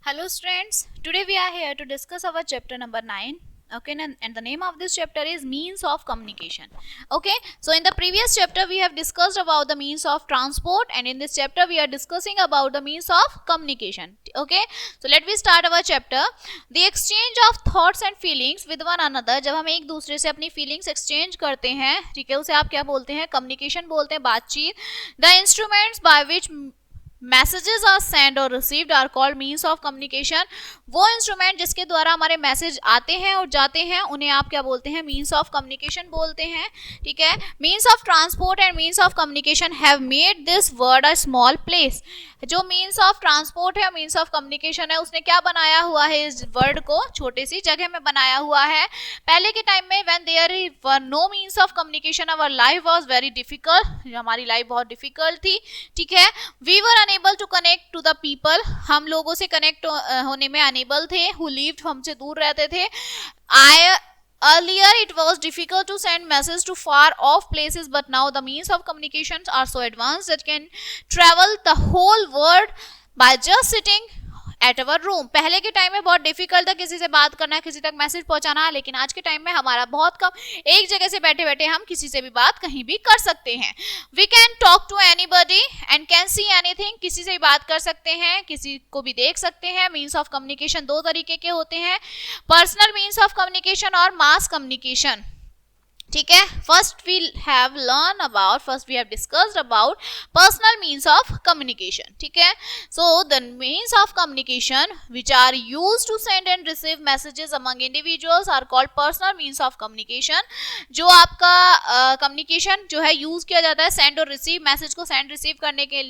Hello students, today we are here to discuss our chapter number 9. Okay, and the name of this chapter is means of communication. Okay, so in the previous chapter we have discussed about the means of transport, and in this chapter we are discussing about the means of communication. Okay, so let me start our chapter. The exchange of thoughts and feelings with one another. जब हम एक दूसरे से अपनी feelings exchange करते हैं, ठीक है, उसे आप क्या बोलते हैं? communication बोलते हैं, बातचीत. The instruments by which messages are send और received are called means of communication. वो इंस्ट्रूमेंट जिसके द्वारा हमारे मैसेज आते हैं और जाते हैं उन्हें आप क्या बोलते हैं? मीन्स ऑफ कम्युनिकेशन बोलते हैं. ठीक है, means of transport and means of communication have made this word a small place. जो मीन्स ऑफ ट्रांसपोर्ट है, मीन्स ऑफ कम्युनिकेशन है, उसने क्या बनाया हुआ है? इस वर्ड को छोटी सी जगह में बनाया हुआ है. पहले के टाइम में when there were no means of communication our life was very difficult. हमारी लाइफ बहुत डिफिकल्ट थी. ठीक है, we were unable to connect to the people. हम लोगों से कनेक्ट होने में अनेबल थे. हु लिव्ड, हमसे दूर रहते थे. Earlier it was difficult to send messages to far off places, but now the means of communications are so advanced that can travel the whole world by just sitting at our room. पहले के time में बहुत difficult था किसी से बात करना, किसी तक मैसेज पहुंचाना, लेकिन आज के टाइम में हमारा बहुत कम, एक जगह से बैठे बैठे हम किसी से भी बात कहीं भी कर सकते हैं. We can talk to anybody and can see anything. किसी से भी बात कर सकते हैं, किसी को भी देख सकते हैं. मीन्स ऑफ कम्युनिकेशन दो तरीके के होते हैं, पर्सनल मीन्स ऑफ कम्युनिकेशन और मास कम्युनिकेशन. ठीक है, first we have discussed about personal means of communication. ठीक है, so the means of communication which are use to send and receive messages among individuals are called personal means of communication. जो आपका communication जो है use किया जाता है send और रिसीव, मैसेज को सेंड रिसीव करने के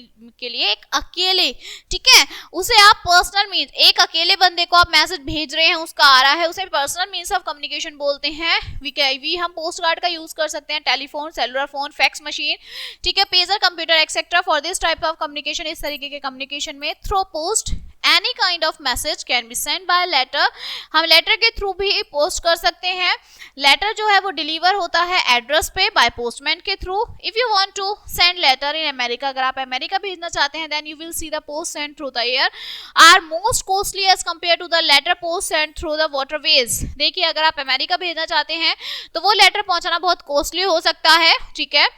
लिए एक अकेले, ठीक है, उसे आप पर्सनल मीन्स, एक अकेले बंदे को आप मैसेज भेज रहे हैं, उसका आ रहा है, उसे पर्सनल मीन्स ऑफ कम्युनिकेशन बोलते हैं. वी हम पोस्ट का यूज कर सकते हैं, telephone, cellular phone, fax machine, ठीक है, pager, computer etcetera. For this type of communication, इस तरीके के कम्युनिकेशन में through post any kind of message can be send by letter. हम लेटर के थ्रू भी पोस्ट कर सकते हैं. लेटर जो है वो डिलीवर होता है एड्रेस पे बाय पोस्टमैन के through. If you want to send letter in America, अगर आप अमेरिका भेजना चाहते हैं, then you will see the post send through the air are most costly as compare to the letter post send through the waterways. देखिए, अगर आप America भेजना चाहते हैं तो वो लेटर पहुंचाना बहुत कॉस्टली हो सकता है. ठीक है,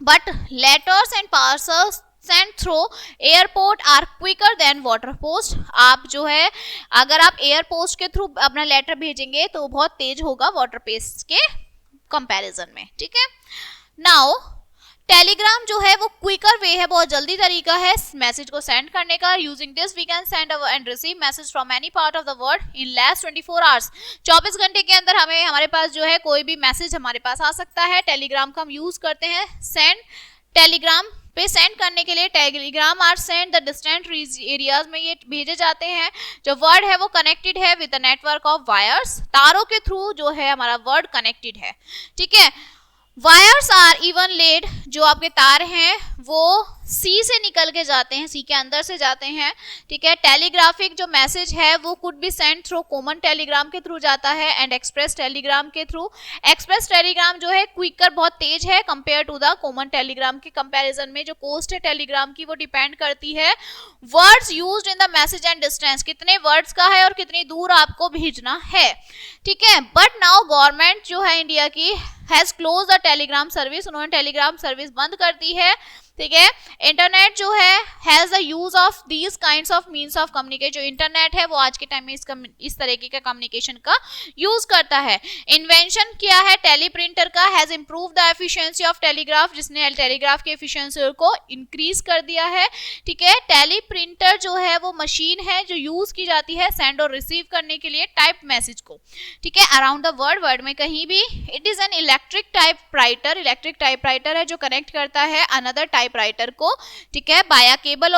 but letters and parcels send through airport are quicker than water post. आप जो है, अगर आप एयर पोस्ट के थ्रू अपना लेटर भेजेंगे तो बहुत तेज होगा वाटर पोस्ट के कंपैरिजन में. ठीक है, नाउ टेलीग्राम जो है वो क्विकर वे है, बहुत जल्दी तरीका है मैसेज को सेंड करने का. Using this we can send and receive message from any part of the world in less 24 hours. 24 घंटे के अंदर हमारे पास जो है कोई भी मैसेज हमारे पास आ सकता है. टेलीग्राम का हम यूज करते हैं सेंड, टेलीग्राम पे सेंड करने के लिए. Telegram are send the distant areas में ये भेजे जाते हैं. जो वर्ड है वो कनेक्टेड है with the network of wires. तारों के थ्रू जो है हमारा वर्ड कनेक्टेड है. ठीक है, वायर्स आर इवन लेड. जो आपके तार हैं वो सी से निकल के जाते हैं, सी के अंदर से जाते हैं. ठीक है, टेलीग्राफिक जो मैसेज है वो could be send through common telegram के थ्रू जाता है एंड एक्सप्रेस टेलीग्राम के थ्रू. एक्सप्रेस टेलीग्राम जो है क्विकर, बहुत तेज है compare to the common telegram के कंपैरिजन में. जो कॉस्ट है टेलीग्राम की वो डिपेंड करती है words used in the message and distance, कितने वर्ड्स का है और कितनी दूर आपको भेजना है. ठीक है, बट नाउ गवर्नमेंट जो है इंडिया की has close the Telegram service, उन्होंने टेलीग्राम सर्विस बंद कर दी है. ठीक है, इंटरनेट जो है has the use of these kinds of means of communication. जो इंटरनेट है वो आज के टाइम में इस तरीके का कम्युनिकेशन का यूज करता है. इन्वेंशन क्या है? टेलीप्रिंटर का has improve the efficiency of telegraph, जिसने टेलीग्राफ की एफिशिएंसी को इंक्रीज कर दिया है. ठीक है, टेलीप्रिंटर जो है वो मशीन है जो यूज की जाती है सेंड और रिसीव करने के लिए टाइप मैसेज को. ठीक है, अराउंड द वर्ल्ड में कहीं भी. It is an electric typewriter. Electric typewriter है जो कनेक्ट करता है अनदर टाइपराइटर को. ठीक है, बाया केबल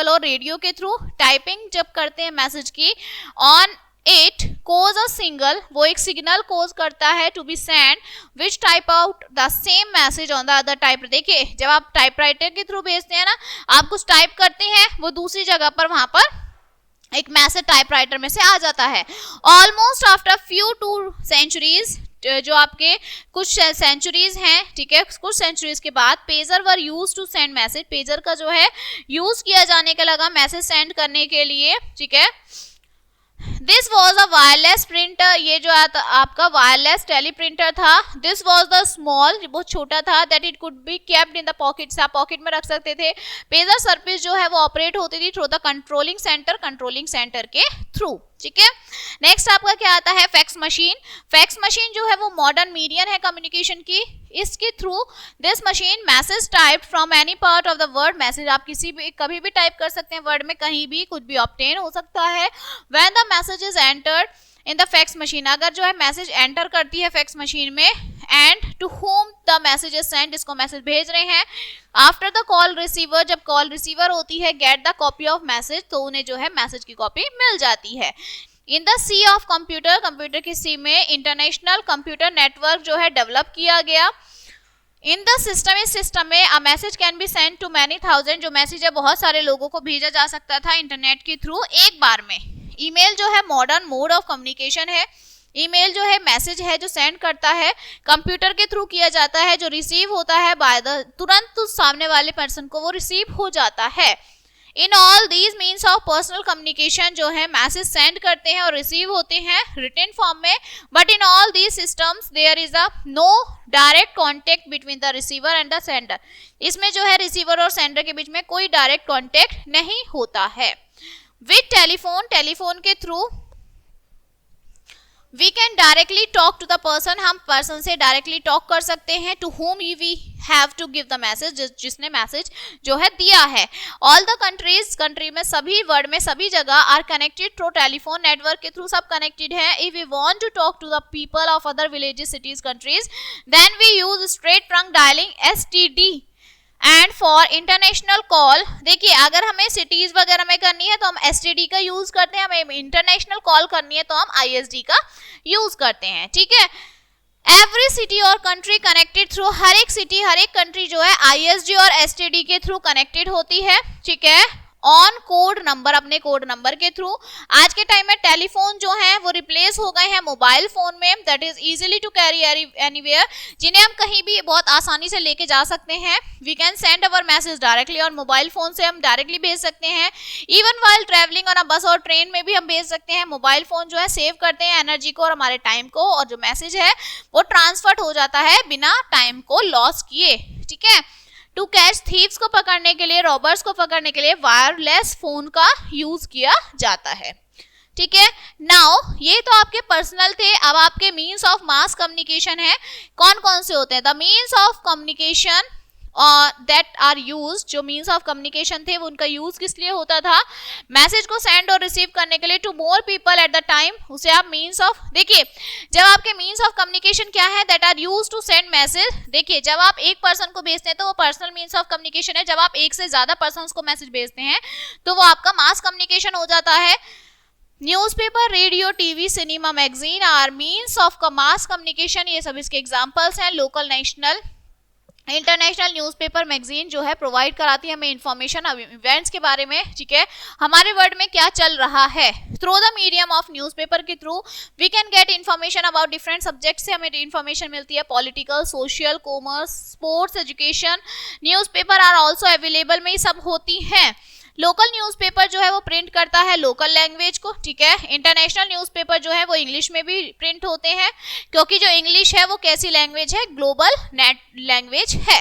और रेडियो के थ्रू टाइपिंग जब करते हैं मैसेज की on it codes a single, वो एक सिग्नल कोज करता है to be send which type out the same message on the other type. देखिए, जब आप टाइपराइटर के थ्रू भेजते हैं ना, आप कुछ टाइप करते हैं, वो दूसरी जगह पर वहां पर एक मैसेज टाइपराइटर में से आ जाता है. ऑलमोस्ट आफ्टर फ्यू 2 centuries जो आपके कुछ सेंचुरीज हैं, ठीक है, कुछ सेंचुरीज के बाद pager were use to send message, pager का जो है यूज किया जाने का लगा मैसेज सेंड करने के लिए, ठीक है। This was a wireless printer, ये जो आपका वायरलेस टेली प्रिंटर था। दिस वॉज द स्मॉल, बहुत छोटा था, that it could be kept in the pocket, आप पॉकेट में रख सकते थे। पेजर सर्विस जो है वो ऑपरेट होती थी थ्रू द कंट्रोलिंग सेंटर के थ्रू, ठीक है। नेक्स्ट आपका क्या आता है, फैक्स मशीन। फैक्स मशीन जो है वो मॉडर्न मीडियम है कम्युनिकेशन की। इसके through this machine message type from any part of the word, message आप किसी भी कभी भी टाइप कर सकते हैं वर्ड में, कहीं भी कुछ भी ऑब्टेन हो सकता है। When the message is entered in the fax machine, अगर जो है मैसेज एंटर करती है फैक्स मशीन में, and to home the message is send, जिसको मैसेज भेज रहे हैं, आफ्टर द कॉल रिसीवर, जब कॉल रिसीवर होती है, get the copy of message, तो उन्हें जो है मैसेज की कॉपी मिल जाती है। In the sea of computer, computer की सी में इंटरनेशनल कंप्यूटर नेटवर्क जो है डेवलप किया गया। इन द सिस्टम, इस सिस्टम में a message can be send to many thousand, जो मैसेज है बहुत सारे लोगों को भेजा जा सकता था इंटरनेट के थ्रू एक बार में। ईमेल जो है मॉडर्न मोड ऑफ कम्युनिकेशन है। ईमेल जो है मैसेज है जो सेंड करता है कंप्यूटर के थ्रू किया जाता है, जो रिसीव होता है बाय द, तुरंत उस सामने वाले पर्सन को वो रिसीव हो जाता है। इन all these means of personal communication जो है मैसेज सेंड करते हैं और रिसीव होते हैं रिटन फॉर्म में, but in all these systems there is a no direct contact between the receiver and the sender. इसमें जो है रिसीवर और सेंडर के बीच में कोई डायरेक्ट कॉन्टेक्ट नहीं होता है। विद टेलीफोन, टेलीफोन के through we can directly talk to the person, हम पर्सन से डायरेक्टली टॉक कर सकते हैं। To home we have to give the message, जिसने मैसेज जो है दिया है। ऑल द कंट्रीज, कंट्री में सभी वर्ड में सभी जगह are connected through telephone network के थ्रू सब कनेक्टेड है। If we want to talk to the people of other villages, cities, countries, then we use straight trunk dialing STD। And for international call, देखिए अगर हमें cities वगैरह में करनी है तो हम STD का यूज करते हैं, हमें इंटरनेशनल कॉल करनी है तो हम ISD का यूज करते हैं, ठीक है। एवरी सिटी और कंट्री कनेक्टेड थ्रू, हर एक सिटी हर एक कंट्री जो है ISD और STD के थ्रू कनेक्टेड होती है, ठीक है। ऑन कोड नंबर, अपने कोड नंबर के थ्रू। आज के टाइम में टेलीफोन जो है वो रिप्लेस हो गए हैं मोबाइल फोन में, that is easily to carry anywhere, जिन्हें हम कहीं भी बहुत आसानी से लेके जा सकते हैं। We can send our message directly, और मोबाइल फोन से हम डायरेक्टली भेज सकते हैं। Even while travelling on a bus और ट्रेन में भी हम भेज सकते हैं। मोबाइल फोन जो है सेव करते हैं एनर्जी को और हमारे टाइम को, और जो मैसेज है वो ट्रांसफर हो जाता है बिना टाइम को लॉस किए, ठीक है। टू कैच, थीव्स को पकड़ने के लिए, रॉबर्स को पकड़ने के लिए वायरलेस फोन का यूज किया जाता है, ठीक है। नाउ ये तो आपके पर्सनल थे, अब आपके मीन्स ऑफ मास कम्युनिकेशन है। कौन कौन से होते हैं? The means of communication that are use, जो मीन्स ऑफ कम्युनिकेशन थे वो उनका यूज किस लिए होता था? मैसेज को सेंड और रिसीव करने के लिए to more people at the time, उसे आप मीन्स ऑफ, देखिए जब आपके मीन्स ऑफ कम्युनिकेशन क्या है, that are use to send message. देखिए जब आप एक पर्सन को भेजते हैं तो वो पर्सनल मीन्स ऑफ कम्युनिकेशन है, जब आप एक से ज्यादा पर्सन को मैसेज भेजते हैं तो वो आपका मास कम्युनिकेशन हो जाता है। Newspaper, radio, TV, cinema, magazine are means of mass communication, ये सब इसके एग्जाम्पल्स हैं। Local, national, international newspaper, magazine जो है प्रोवाइड कराती है हमें इंफॉर्मेशन इवेंट्स के बारे में, ठीक है, हमारे वर्ल्ड में क्या चल रहा है। Through the medium of newspaper के through we can get information about different subject से हमें इन्फॉर्मेशन मिलती है, political, social, commerce, sports, education. Newspaper are also available में ही सब होती हैं। लोकल न्यूज़पेपर जो है वो प्रिंट करता है लोकल लैंग्वेज को, ठीक है। इंटरनेशनल न्यूज़पेपर जो है वो इंग्लिश में भी प्रिंट होते हैं, क्योंकि जो इंग्लिश है वो कैसी लैंग्वेज है? ग्लोबल नेट लैंग्वेज है।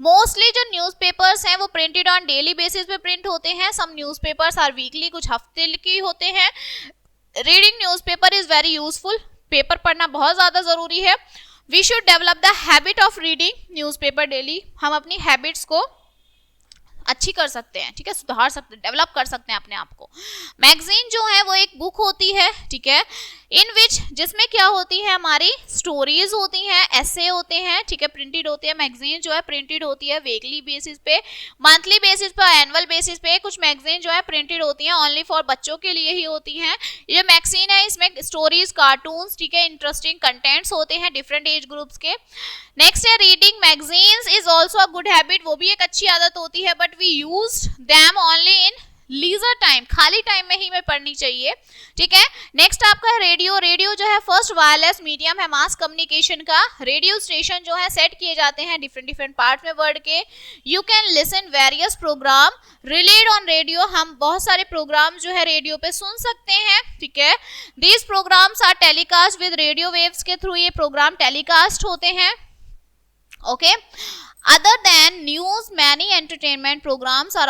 मोस्टली जो न्यूज़पेपर्स हैं वो प्रिंटेड ऑन डेली बेसिस पे प्रिंट होते हैं। सम न्यूज़पेपर्स आर वीकली, कुछ हफ्ते की होते हैं। Reading newspaper is very useful, paper पढ़ना बहुत ज़्यादा ज़रूरी है। We should develop the habit of reading newspaper daily, हम अपनी हैबिट्स को अच्छी कर सकते हैं, ठीक है, सुधार सकते हैं, डेवलप कर सकते हैं अपने आप को। मैगजीन जो है वो एक बुक होती है, ठीक है, इन विच, जिसमें क्या होती है, हमारी स्टोरीज होती हैं, ऐसे होते हैं, ठीक है, प्रिंटेड होते हैं। मैगजीन जो है प्रिंटेड होती है वीकली बेसिस पे, मंथली बेसिस पे, एनुअल बेसिस पे। कुछ मैगजीन जो है प्रिंटेड होती हैं ओनली फॉर बच्चों के लिए ही होती हैं। ये मैगजीन है, इसमें स्टोरीज, कार्टून्स, ठीक है, इंटरेस्टिंग कंटेंट्स होते हैं डिफरेंट एज ग्रुप्स के। नेक्स्ट है reading magazines is also a good habit, वो भी एक अच्छी आदत होती है, but we use them only in leisure time, खाली टाइम में ही में पढ़नी चाहिए, ठीक है। नेक्स्ट आपका है रेडियो। रेडियो जो है फर्स्ट वायरलेस मीडियम है मास कम्युनिकेशन का। रेडियो स्टेशन जो है सेट किए जाते हैं डिफरेंट पार्ट में वर्ल्ड के। You can listen various program relayed on radio, हम बहुत सारे प्रोग्राम जो है रेडियो पे सुन सकते हैं, ठीक है। These programs are telecast with radio waves के थ्रू ये प्रोग्राम टेलीकास्ट होते हैं, okay. Other than news, many entertainment programs are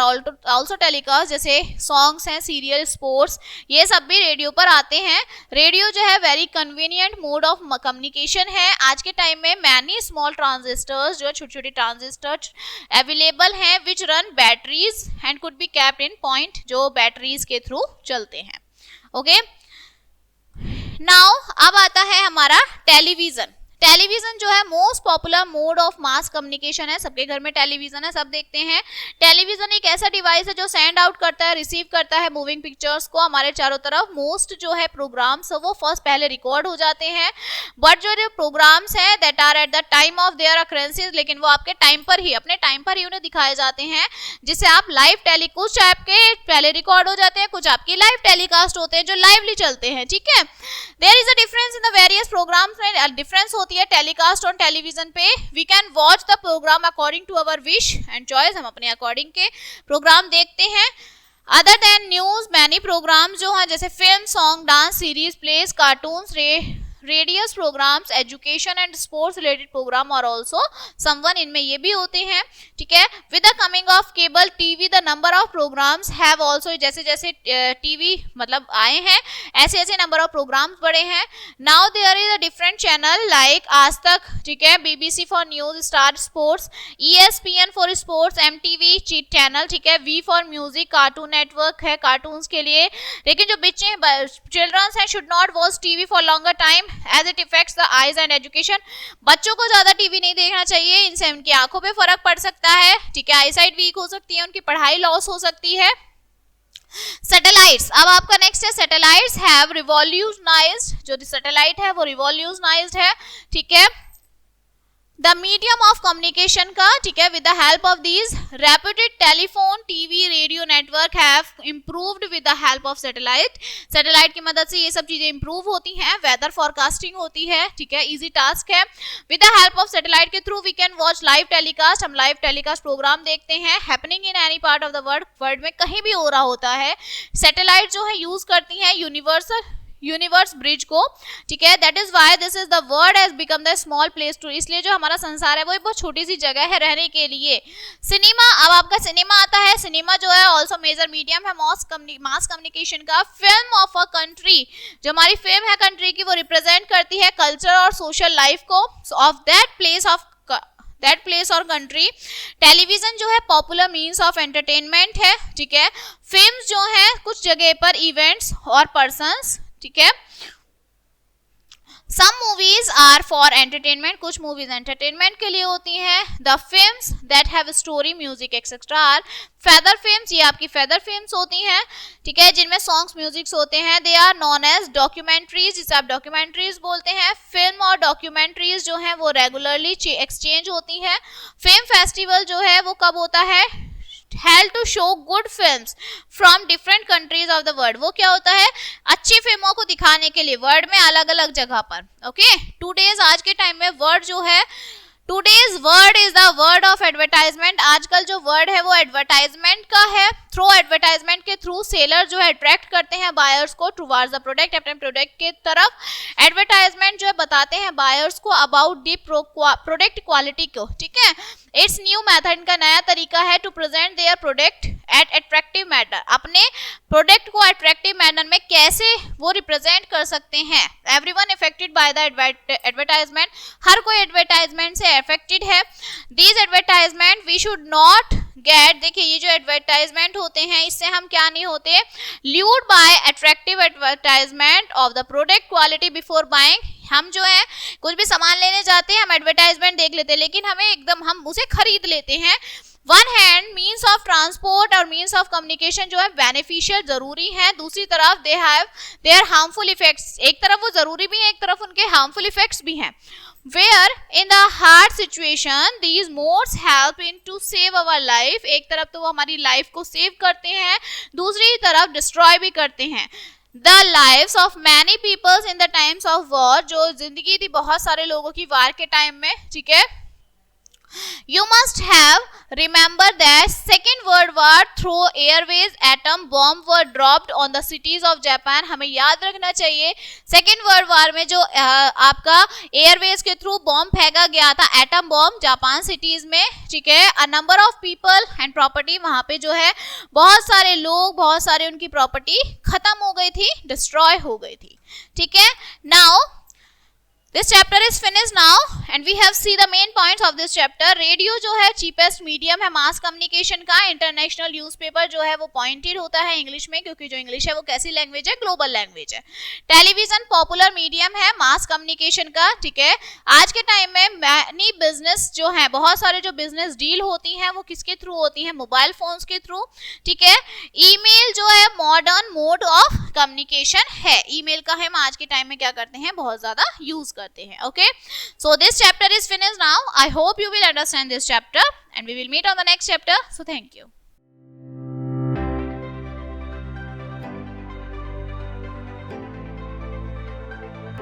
also telecast, जैसे सॉन्ग्स हैं, सीरियल, स्पोर्ट्स, ये सब भी रेडियो पर आते हैं। रेडियो जो है very convenient mode of communication है। आज के टाइम में मैनी स्मॉल ट्रांजिस्टर्स, जो छोटे छोटे ट्रांजिस्टर अवेलेबल हैं, विच run batteries and could be capped in point, जो बैटरीज के थ्रू चलते हैं, ओके। नाउ अब आता है हमारा टेलीविजन। टेलीविजन जो है most popular mode of mass communication है, सबके घर में टेलीविजन है, सब देखते हैं। टेलीविजन एक ऐसा डिवाइस है जो सेंड आउट करता है, रिसीव करता है मूविंग पिक्चर्स को हमारे चारों तरफ। मोस्ट जो है प्रोग्राम्स वो फर्स्ट पहले रिकॉर्ड हो जाते हैं, बट जो प्रोग्राम्स हैं that are at the time of their occurrences, लेकिन वो आपके टाइम पर ही, अपने टाइम पर ही उन्हें दिखाए जाते हैं, जिसे आप लाइव कुछ आपके पहले रिकॉर्ड हो जाते हैं, कुछ आपकी लाइव टेलीकास्ट होते हैं जो लाइवली चलते हैं, ठीक है। There is a difference in the various programs में, डिफरेंस होती है टेलीकास्ट ऑन टेलीविजन पे। We can watch the program according to our wish and choice, हम अपने अकॉर्डिंग के प्रोग्राम देखते हैं। Other than news, many program जो हैं जैसे film, song, dance, series, place, cartoons, radios programs, education and sports related program और also someone, इनमें ये भी होते हैं, ठीक है। With the coming of cable TV the number of programs have also, जैसे जैसे टीवी मतलब आए हैं ऐसे ऐसे नंबर ऑफ प्रोग्राम्स बढ़े हैं। Now there is a different channel like Aaj Tak, ठीक है, BBC for news, star sports, ESPN for sports, MTV channel, ठीक है, V for music, cartoon network है कार्टून्स के लिए। लेकिन जो बच्चे चिल्ड्रंस हैं should not watch TV for longer time as it affects the eyes and education, बच्चों को ज्यादा टीवी नहीं देखना चाहिए, इनसे उनकी आंखों पे फर्क पड़ सकता है, ठीक है, आईसाइट वीक हो सकती है, उनकी पढ़ाई लॉस हो सकती है। सैटेलाइट्स, अब आपका नेक्स्ट है सैटेलाइट्स हैव रिवॉल्यूशनाइज्ड, जो सैटेलाइट है वो रिवॉल्यूशनाइज्ड है, ठीक है, द मीडियम ऑफ कम्युनिकेशन का, ठीक है। With the help of these reputed telephone, TV, radio network have improved with the help of satellite. Satellite की मदद से ये सब चीजें इंप्रूव होती हैं, वेदर फॉरकास्टिंग होती है, ठीक है, इजी टास्क है। With the help of satellite के through we can watch live telecast, हम लाइव टेलीकास्ट प्रोग्राम देखते हैं, happening in any part of the world में कहीं भी हो रहा होता है। सैटेलाइट जो है यूज करती है यूनिवर्स ब्रिज को, ठीक है, that is why this is the world has become the small place too, इसलिए जो हमारा संसार है वो एक बहुत छोटी सी जगह है रहने के लिए। सिनेमा, अब आपका सिनेमा आता है। सिनेमा जो है ऑल्सो मेजर मीडियम है मास कम्युनिकेशन का। फिल्म ऑफ अ कंट्री, जो हमारी फिल्म है कंट्री की, वो रिप्रेजेंट करती है कल्चर और सोशल लाइफ को ऑफ दैट प्लेस और कंट्री। टेलीविजन जो है पॉपुलर मीन्स ऑफ एंटरटेनमेंट है, ठीक है। फिल्म्स जो है कुछ जगह पर इवेंट्स और पर्सन्स, ठीक है। Some movies are for entertainment, कुछ मूवीज एंटरटेनमेंट के लिए होती हैं। The films that have story, music etcetera are feature films, ये आपकी फेदर फिल्म्स होती हैं, ठीक है, जिनमें सॉन्ग्स म्यूजिक्स होते हैं। They are known as documentaries, जिसे आप डॉक्यूमेंट्रीज बोलते हैं। फिल्म और डॉक्यूमेंट्रीज जो हैं वो रेगुलरली एक्सचेंज होती हैं। फिल्म फेस्टिवल जो है वो कब होता है, held to show good films from different countries of the world, वो क्या होता है, अच्छी फिल्मों को दिखाने के लिए वर्ल्ड में अलग अलग जगह पर, ओके। टुडेज, आज के टाइम में वर्ड जो है, today's word is the word of advertisement. आजकल जो वर्ड है वो एडवर्टाइजमेंट का है। थ्रू एडवर्टाइजमेंट के थ्रू सेलर जो है अट्रैक्ट करते हैं बायर्स को टुवर्ड्स द प्रोडक्ट, अपने प्रोडक्ट के तरफ। एडवर्टाइजमेंट जो है बताते हैं बायर्स को अबाउट दी प्रोडक्ट क्वालिटी को, ठीक है। इट्स न्यू मेथड, का नया तरीका है to present their product at attractive manner, अपने प्रोडक्ट को अट्रैक्टिव मैनर में कैसे वो रिप्रेजेंट कर सकते हैं। Everyone affected by the advertisement, हर कोई एडवर्टाइजमेंट से अफेक्टेड है। These advertisement we should not get, देखिए ये जो एडवर्टाइजमेंट होते हैं इससे हम क्या नहीं होते, lured by attractive advertisement of the product quality before buying. हम जो है कुछ भी सामान लेने जाते हैं, हम एडवर्टाइजमेंट देख लेते हैं, लेकिन हमें एकदम हम उसे खरीद लेते हैं। One hand means of transport और मीन्स ऑफ कम्युनिकेशन जो है बेनिफिशियल जरूरी है, दूसरी तरफ they have their harmful effects, एक तरफ वो जरूरी भी है, एक तरफ उनके हार्मफुल इफेक्ट्स भी हैं। where in the hard situation these modes help in to save our life. एक तरफ तो वो हमारी लाइफ को सेव करते हैं, दूसरी तरफ डिस्ट्रॉय भी करते हैं. The lives of many peoples in the times of war, जो जिंदगी थी बहुत सारे लोगों की वार के टाइम में, ठीक है. You must have remember that Second World War through airways atom bomb were dropped on the cities of Japan. हमें याद रखना चाहिए सेकेंड वर्ल्ड वार में जो आपका एयरवेज के थ्रू बॉम्ब फेंका गया था, एटम बॉम्ब जापान सिटीज में, ठीक है. A number of people and property, वहां पे जो है बहुत सारे लोग, बहुत सारे उनकी प्रॉपर्टी खत्म हो गई थी, डिस्ट्रॉय हो गई थी, ठीक है. Now this chapter is finished now and we have see the main points of this chapter. Radio जो है cheapest medium है मास कम्युनिकेशन का. इंटरनेशनल न्यूज़पेपर जो है वो पॉइंटेड होता है इंग्लिश में, क्योंकि जो इंग्लिश है वो कैसी लैंग्वेज है, ग्लोबल लैंग्वेज है. टेलीविजन पॉपुलर मीडियम है मास कम्युनिकेशन का, ठीक है. आज के टाइम में मैनी बिजनेस जो है, बहुत सारे जो बिजनेस डील होती हैं वो किसके थ्रू होती हैं, मोबाइल फोन्स के थ्रू, ठीक है. ईमेल जो है मॉडर्न मोड ऑफ कम्युनिकेशन है. ईमेल का हम आज के टाइम में क्या करते हैं, बहुत ज्यादा यूज करते हैं. Okay, so this chapter is finished now. I hope you will understand this chapter and we will meet on the next chapter. So thank you.